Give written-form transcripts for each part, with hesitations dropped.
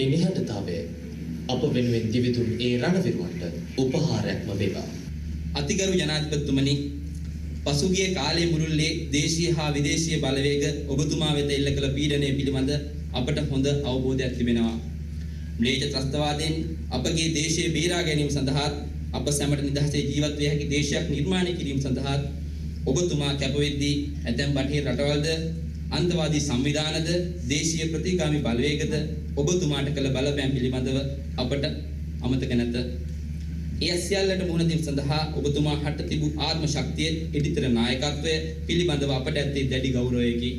මේ නිහඬතාවය අප වෙනුවෙන් දිවිතුන් ඒ රණවිරුවන්ට උපහාරයක්ම වේවා. අතිගරු ජනාධිපතිතුමනි, පසුගිය කාලයේ මුළුල්ලේ දේශීය හා විදේශීය බලවේග ඔබතුමා වෙත එල්ල කළ පීඩනය පිළිබඳ අපට හොඳ අවබෝධයක් තිබෙනවා. ම්ලේච්ඡ ත්‍රස්තවාදයෙන් අපගේ දේශය බේරා ගැනීම සඳහා අප සැමට නිදහසේ ජීවත් විය හැකි දේශයක් නිර්මාණය කිරීම සඳහා ඔබතුමා කැප වෙද්දී ඇතැම් බටහිර රටවල්ද අන්තවාදී සංවිධානද දේශීය ප්‍රතිගාමී බලවේගද ඔබතුමාට කළ බලපෑම් පිළිබඳව අපට අමතක නැත. ඒ සියල්ලට මුහුණ දීම සඳහා ඔබතුමා හට තිබූ ආත්ම ශක්තිය, ඉදිතර නායකත්වය පිළිබඳව අපට ඇත්තේ දැඩි ගෞරවයකි.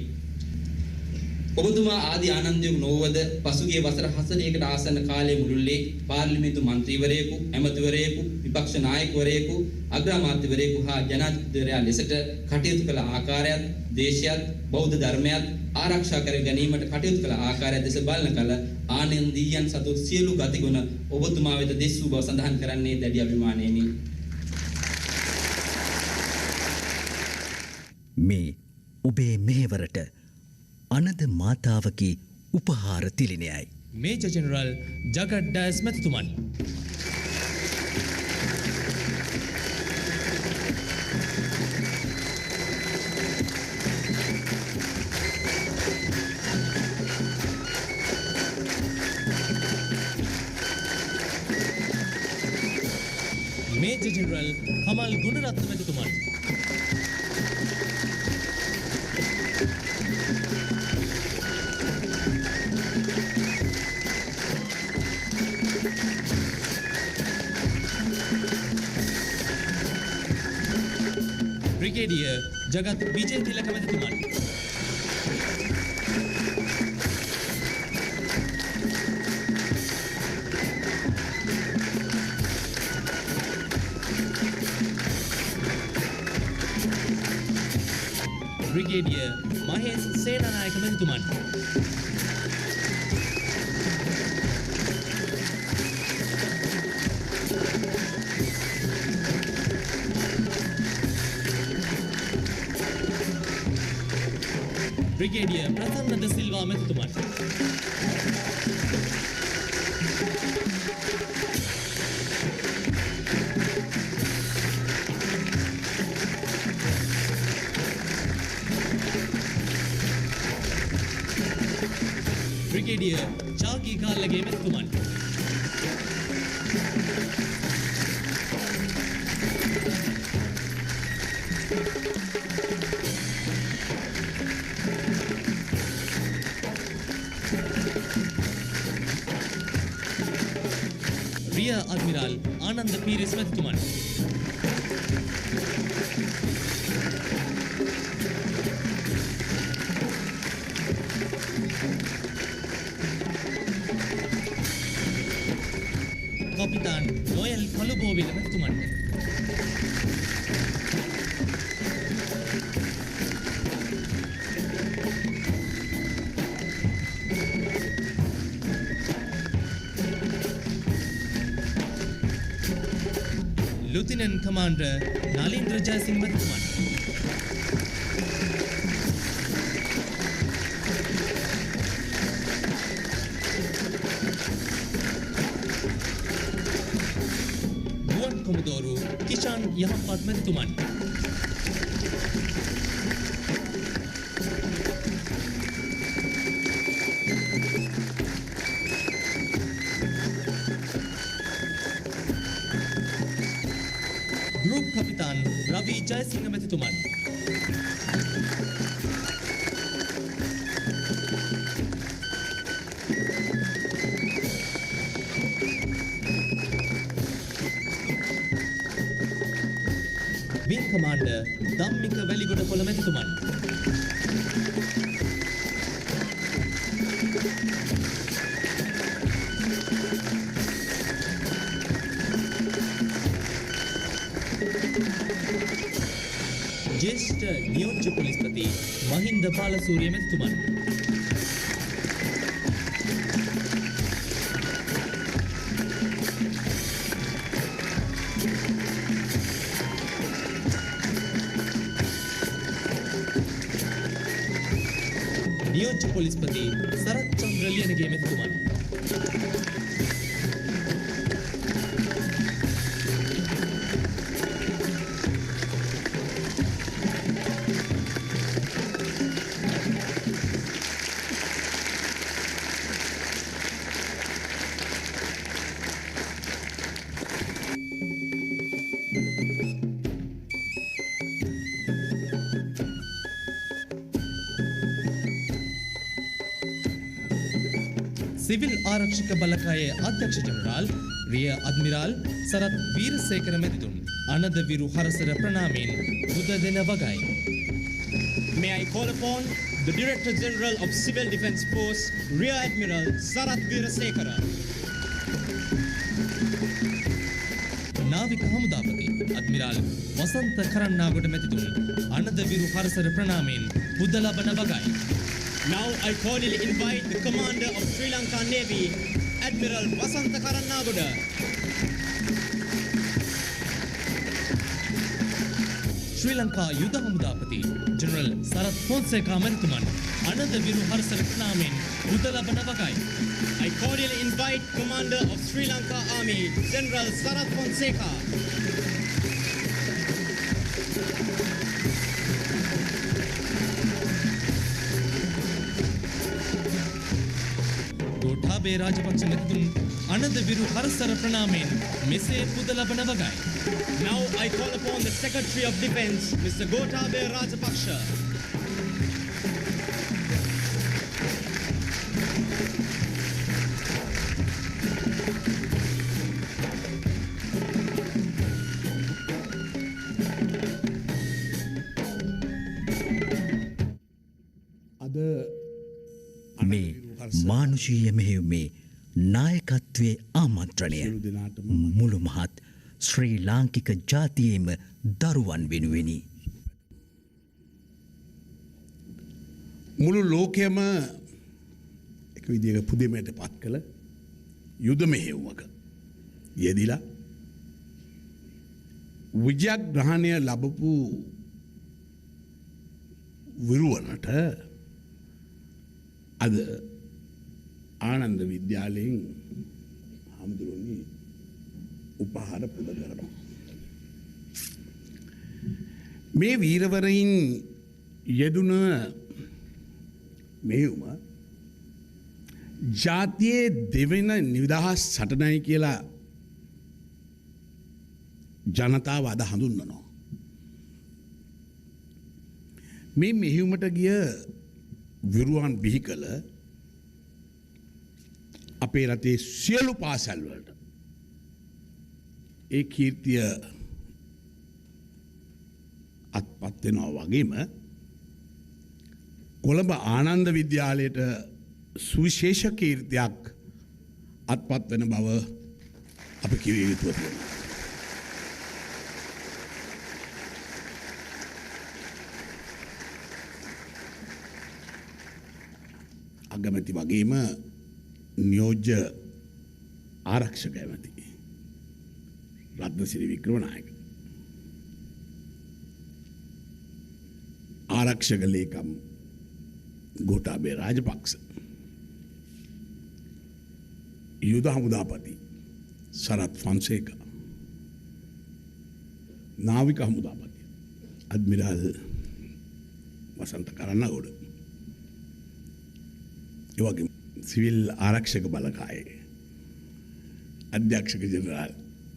ඔබතුමා ආදී ආනන්දයක නොවද පසුගිය වසර 40කට ආසන්න කාලයේ මුළුල්ලේ පාර්ලිමේන්තු මන්ත්‍රීවරයෙකු, ඇමතිවරයෙකු, විපක්ෂ නායකවරයෙකු, අග්‍රාමාත්‍යවරයෙකු හා ජනාධිපතිවරයා ලෙසට කටයුතු කළ ආකාරයත්, දේශයත්, බෞද්ධ ධර්මයත් ආරක්ෂා කර ගැනීමට කටයුතු කළ ආකාරය දෙස බලන කල ආනන්දීයන් සතු සියලු ගතිගුණ ඔබතුමා වෙත දෙස් වූ බව සඳහන් කරන්නේ දැඩි අභිමානයෙනි. මේ ඔබේ මෙහෙවරට අනද මාතාවකි උපහාර තිලිනයයි. මේජර් ජෙනරල් ජගත් ඩයස් මැතිතුමන්. මේජර් ජෙනරල් කමල් ගුණරත්න මැතිතුමන්. ब्रिगेडियर जगत विजय तिलक मැතිතුමන්. ब्रिगेडियर महेश सेनाනායක මැතිතුමන්. ब्रिगेडियर प्रसन्न द सिल्वा मැතිතුමන්. ब्रिगेडियर चाकी කාල්ලගේ මැතිතුමන්. रियर अडमिरल आनंद पीरिस मැතිතුමන්. कपितान नोएल कलुबोविल मැතිතුමන්. Lieutenant Commander Nalindra Jayasinghe මැතිතුමන්. ගුවන් කොමඩෝරු කිෂාන් යහපත් මැතිතුමන්. ग्रुप कपितान रवि जयसिंह मැතිතුමන්. विंग कमांडर ධම්මික වැලිගොඩපොළ මැතිතුමන්. ज्येष्ठ नियोज्य पोलिसपति महिंद बालसूर्य मැතිතුමන්. नियोज्य පොලිස්පති සරත් චන්ද්‍රලියනගේ මෙතුමන්. සිවිල් ආරක්ෂක බලකායේ අධ්‍යක්ෂ ජනරාල් රිය අද්මිරාල් සරත් වීරසේකර මැතිතුන් අනද විරු හරසර ප්‍රණාමයෙන් බුද දෙන වගයි. May I call upon the Director General of Civil Defence Force, Rear Admiral Sarath Veerasekara. නාවික හමුදාපති අද්මිරාල් වසන්ත කරන්නාගොඩ මැතිතුන් අනද විරු හරසර ප්‍රණාමයෙන් බුද ලබන වගයි. Now I cordially invite the Commander of Sri Lanka Navy, Admiral Vasantha Karannagoda. ශ්‍රී ලංකා යුද හමුදාපති general Sarath Fonseka මැතිතුමන් අනද විරු හරසර ප්‍රණාමයෙන් බුද ලබන වගයි. I cordially invite Commander of Sri Lanka Army, General Sarath Fonseka. Gotabaya Rajapaksa මැතිතුන් අනද විරු හරසර ප්‍රණාමයෙන් මෙසේ පුද ලබන වගයි. Now I call upon the Secretary of Defence, Mr. Gotabaya Rajapaksa. මේ මානුෂීය මෙහෙයුමේ නායකත්වයේ ආමන්ත්‍රණය මුළු මහත් ශ්‍රී ලාංකික ජාතියේම දරුවන් වෙනුවෙනි. මුළු ලෝකයම එක විදිහක පුදුමයට පත් කළ යුද මෙහෙයුමක යෙදිලා විජයග්‍රහණය ලැබපු විරුවනට අද ආනන්ද විද්‍යාලයෙන් හමුදුරුවනි උපහාර පුද කරනවා. මේ වීරවරයින් යෙදුන මෙහෙයුම ජාතියේ දෙවෙන නිදහස් සටනයි කියලා ජනතාව අද හඳුන්වනවා. මේ මෙහෙයුමට ගිය විරුවන් බිහි කළ අපේ රටේ සියලු පාසල් වලට ඒ කීර්තිය අත්පත් වෙනවා වගේම කොළඹ ආනන්ද විද්‍යාලයට සුවිශේෂ කීර්තියක් අත්පත් වෙන බව අපි කිව යුතුව තියෙනවා. අගමැති වගේම නියෝජ්‍ය ආරක්ෂක ඇමති රත්නසිරි වික්‍රමනායක ආරක්ෂක ලේකම් ගෝඨාභය රාජපක්ෂ යුද හමුදාපති සරත් ෆොන්සේකා නාවික හමුදාපති අද්මිරාල් වසන්ත කරන්නගොඩ එවගේ සිවිල් ආරක්ෂක බලකායේ අධ්‍යක්ෂක ජනරාල්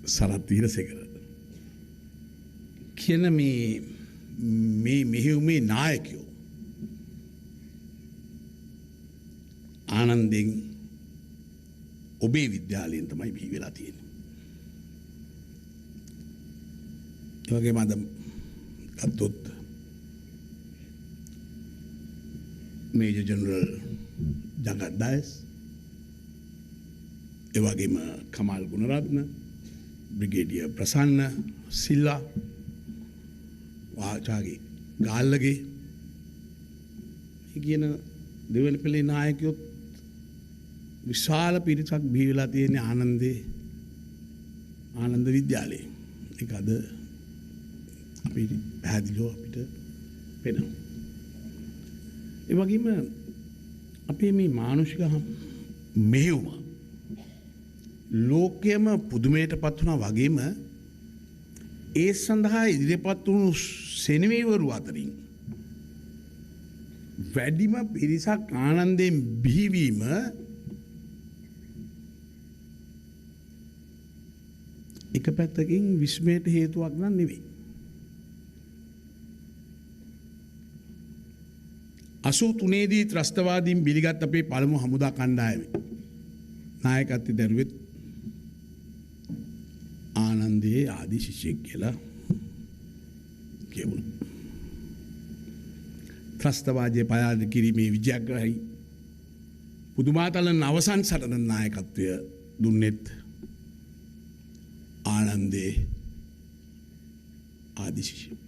සරත් වීරසේකර කියන මේ මෙහෙයුමේ නායකයෝ ආනන්දෙන් ඔබේ විද්‍යාලයෙන් තමයි බිහි වෙලා තියෙන්නේ. ඒ වගේම අද ගත්තොත් මේජර් ජනරල් ජගත් ඩයස් ඒ වගේම කමාල් ගුණරත්න බ්‍රිගේඩියර් ප්‍රසන්න සිල්වා වාචාගේ ගාල්ලගේ කියන දෙවන පෙළේ නායකයොත් විශාල පිරිසක් බිහි වෙලා තියෙන ආනන්ද විද්‍යාලයේ. ඒක අද අපි පැහැදිලිව අපිට පේනවා. ඒ වගේම අපේ මේ මානුෂික මෙහෙවුම ලෝකයම පුදුමයට පත් වුණා වගේම ඒ සඳහා ඉදිරිපත් වුණු සෙනවිවරු අතරින් වැඩිම පිරිසක් ආනන්දයෙන් බිහිවීම එක පැත්තකින් විස්මයට හේතුවක් නම් නෙවෙයි. 83 දී ත්‍රස්තවාදීන් බිලිගත් අපේ පළමු හමුදා කණ්ඩායමේ නායකත්වය දරුවෙත් ආනන්දයේ ආදි ශිෂ්‍යෙක් කියලා කියවුණා. ත්‍රස්තවාදයේ පයාද කිරීමේ විජයග්‍රහී පුදුමාතලන අවසන් සටන නායකත්වය දුන්නෙත් ආනන්දේ ආදි ශිෂ්‍ය.